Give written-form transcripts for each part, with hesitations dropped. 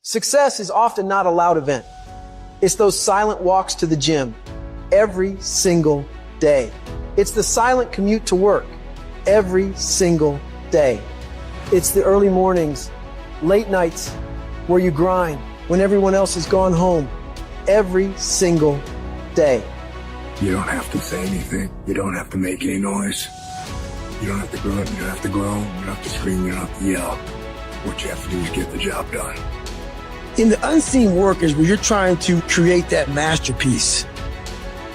Success is often not a loud event. It's those silent walks to the gym every single day. It's the silent commute to work every single day. It's the early mornings, late nights where you grind when everyone else has gone home every single day. You don't have to say anything. You don't have to make any noise. You don't have to grunt, you don't have to groan, you don't have to scream, you don't have to yell. What you have to do is get the job done. In the unseen work is where you're trying to create that masterpiece.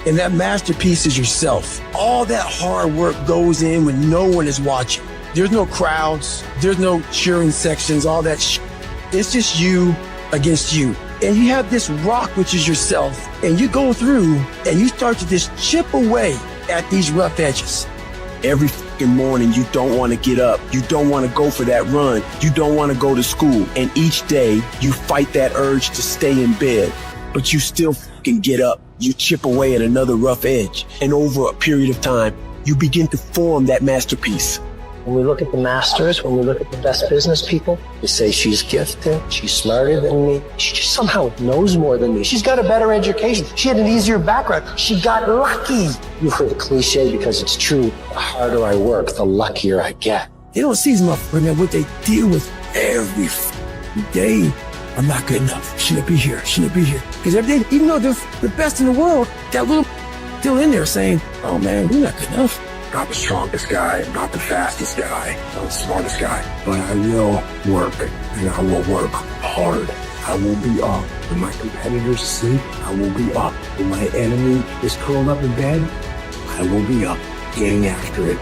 And that masterpiece is yourself. All that hard work goes in when no one is watching. There's no crowds, there's no cheering sections, all that It's just you against you. And you have this rock, which is yourself, and you go through and you start to just chip away at these rough edges. Every fucking morning, you don't want to get up. You don't want to go for that run. You don't want to go to school. And each day, you fight that urge to stay in bed. But you still fucking get up. You chip away at another rough edge. And over a period of time, you begin to form that masterpiece. When we look at the masters, when we look at the best business people, we say she's gifted, she's smarter than me, she just somehow knows more than me. She's got a better education. She had an easier background. She got lucky. You've heard the cliche because it's true. The harder I work, the luckier I get. They don't see these motherfuckers, man, what they deal with every day. I'm not good enough. Shouldn't be here. Shouldn't be here. Because every day, even though they're the best in the world, that little still in there saying, oh man, you're not good enough. Not the strongest guy, not the fastest guy, not the smartest guy, but I will work, and I will work hard. I will be up when my competitors sleep. I will be up when my enemy is curled up in bed. I will be up getting after it.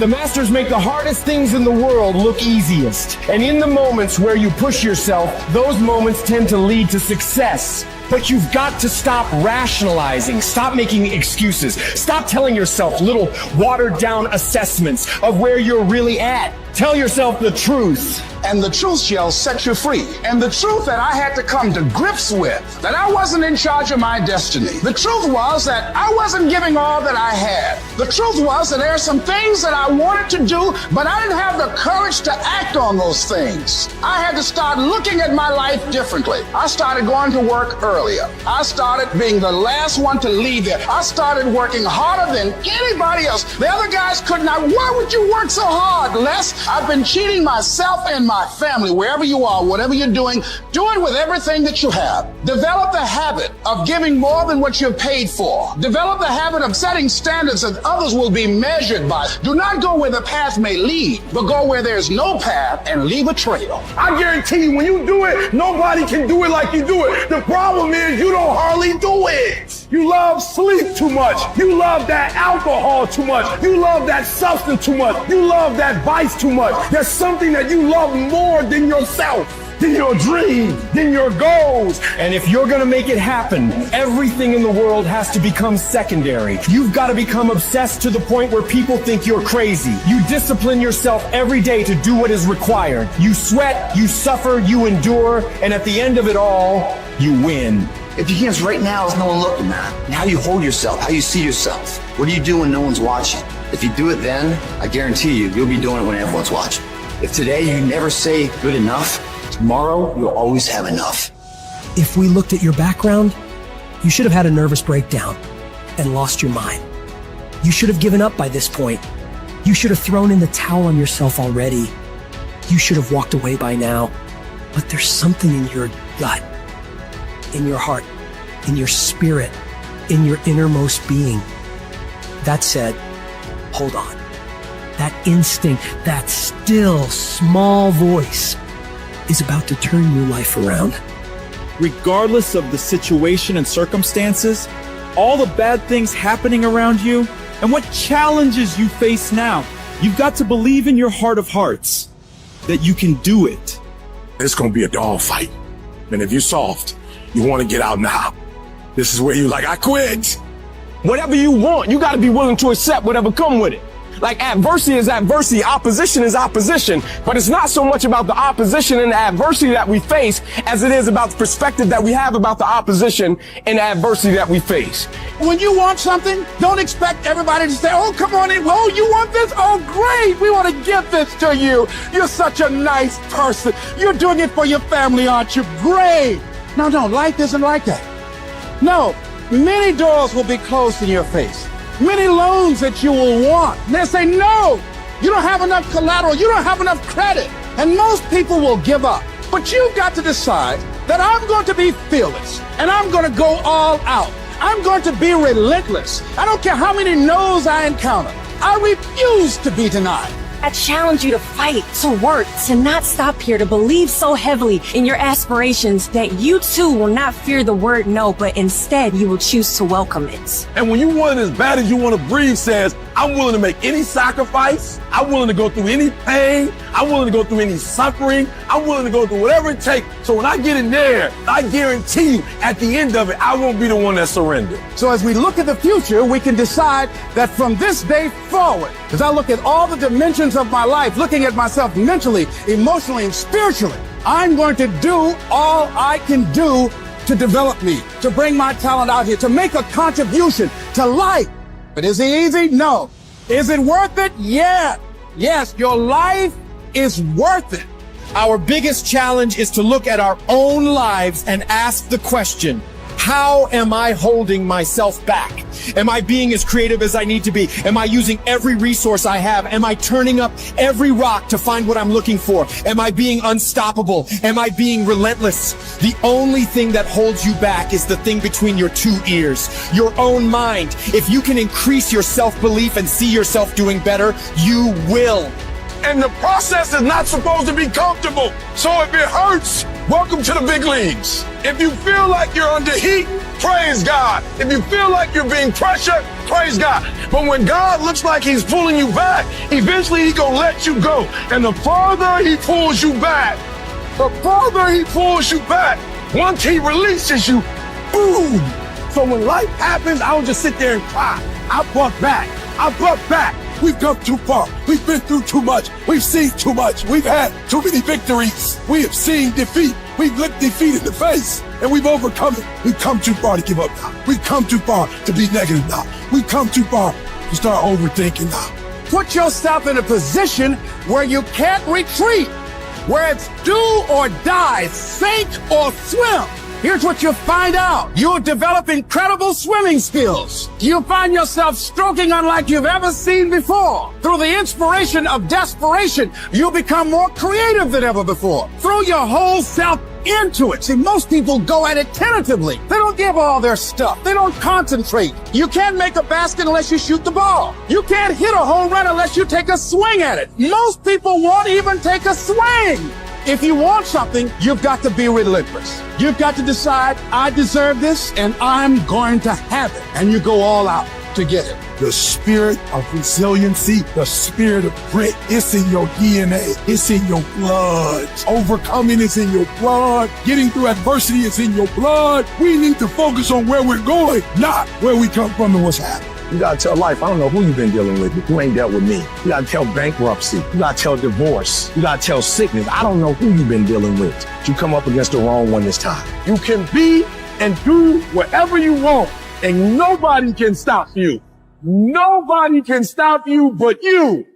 The masters make the hardest things in the world look easiest. And in the moments where you push yourself, those moments tend to lead to success. But you've got to stop rationalizing, stop making excuses, stop telling yourself little watered down assessments of where you're really at. Tell yourself the truth. And the truth shall set you free. And the truth that I had to come to grips with, that I wasn't in charge of my destiny. The truth was that I wasn't giving all that I had. The truth was that there are some things that I wanted to do, but I didn't have the courage to act on those things. I had to start looking at my life differently. I started going to work earlier. I started being the last one to leave there. I started working harder than anybody else. The other guys could not. Why would you work so hard, Les? I've been cheating myself and my family, wherever you are, whatever you're doing, do it with everything that you have. Develop the habit of giving more than what you're paid for. Develop the habit of setting standards that others will be measured by. Do not go where the path may lead, but go where there's no path and leave a trail. I guarantee you, when you do it, nobody can do it like you do it. The problem is you don't hardly do it. You love sleep too much. You love that alcohol too much. You love that substance too much. You love that vice too much. There's something that you love more than yourself, than your dreams, than your goals. And if you're gonna make it happen, everything in the world has to become secondary. You've got to become obsessed to the point where people think you're crazy. You discipline yourself every day to do what is required. You sweat, you suffer, you endure, and at the end of it all, you win. If you can't right now, there's no one looking, man. And how you hold yourself, how you see yourself. What do you do when no one's watching? If you do it then, I guarantee you'll be doing it when everyone's watching. If today you never say good enough, tomorrow you'll always have enough. If we looked at your background, you should have had a nervous breakdown and lost your mind. You should have given up by this point. You should have thrown in the towel on yourself already. You should have walked away by now. But there's something in your gut, in your heart, in your spirit, in your innermost being that said, hold on. That instinct, that still small voice is about to turn your life around. Regardless of the situation and circumstances, all the bad things happening around you, and what challenges you face now, you've got to believe in your heart of hearts that you can do it. It's gonna be a dog fight. And if you're soft, you wanna get out now. This is where you're like, I quit. Whatever you want, you gotta be willing to accept whatever come with it. Like adversity is adversity, opposition is opposition, but it's not so much about the opposition and the adversity that we face as it is about the perspective that we have about the opposition and the adversity that we face. When you want something, don't expect everybody to say, oh, come on in. Oh, you want this? Oh, great. We want to give this to you. You're such a nice person. You're doing it for your family, aren't you? Great. No, life isn't like that. No, many doors will be closed in your face. Many loans that you will want. And they say, no, you don't have enough collateral. You don't have enough credit. And most people will give up. But you've got to decide that I'm going to be fearless and I'm going to go all out. I'm going to be relentless. I don't care how many no's I encounter. I refuse to be denied. I challenge you to fight, to work, to not stop here, to believe so heavily in your aspirations that you too will not fear the word no, but instead you will choose to welcome it. And when you want it as bad as you want to breathe says, I'm willing to make any sacrifice. I'm willing to go through any pain. I'm willing to go through any suffering. I'm willing to go through whatever it takes. So when I get in there, I guarantee you at the end of it, I won't be the one that surrendered. So as we look at the future, we can decide that from this day forward, as I look at all the dimensions of my life, looking at myself mentally, emotionally, and spiritually, I'm going to do all I can do to develop me, to bring my talent out here, to make a contribution to life. But is it easy? No. Is it worth it? Yeah. Yes, your life is worth it. Our biggest challenge is to look at our own lives and ask the question, how am I holding myself back? Am I being as creative as I need to be? Am I using every resource I have? Am I turning up every rock to find what I'm looking for? Am I being unstoppable? Am I being relentless? The only thing that holds you back is the thing between your two ears, your own mind. If you can increase your self-belief and see yourself doing better, you will. And the process is not supposed to be comfortable. So if it hurts, welcome to the big leagues. If you feel like you're under heat, praise God. If you feel like you're being pressured, praise God. But when God looks like he's pulling you back, eventually he's gonna let you go. And the farther he pulls you back, once he releases you, boom. So when life happens, I don't just sit there and cry. I buck back. We've come too far. We've been through too much. We've seen too much. We've had too many victories. We have seen defeat. We've looked defeat in the face and we've overcome it. We've come too far to give up now. We've come too far to be negative now. We've come too far to start overthinking now. Put yourself in a position where you can't retreat, where it's do or die, sink or swim. Here's what you'll find out. You'll develop incredible swimming skills. You'll find yourself stroking unlike you've ever seen before. Through the inspiration of desperation, you'll become more creative than ever before. Throw your whole self into it. See, most people go at it tentatively. They don't give all their stuff. They don't concentrate. You can't make a basket unless you shoot the ball. You can't hit a home run unless you take a swing at it. Most people won't even take a swing. If you want something, you've got to be relentless. You've got to decide, I deserve this and I'm going to have it. And you go all out to get it. The spirit of resiliency, the spirit of grit, it's in your DNA. It's in your blood. Overcoming is in your blood. Getting through adversity is in your blood. We need to focus on where we're going, not where we come from and what's happening. You gotta tell life, I don't know who you've been dealing with, but you ain't dealt with me. You gotta tell bankruptcy. You gotta tell divorce. You gotta tell sickness. I don't know who you've been dealing with. You come up against the wrong one this time. You can be and do whatever you want, and nobody can stop you. Nobody can stop you but you.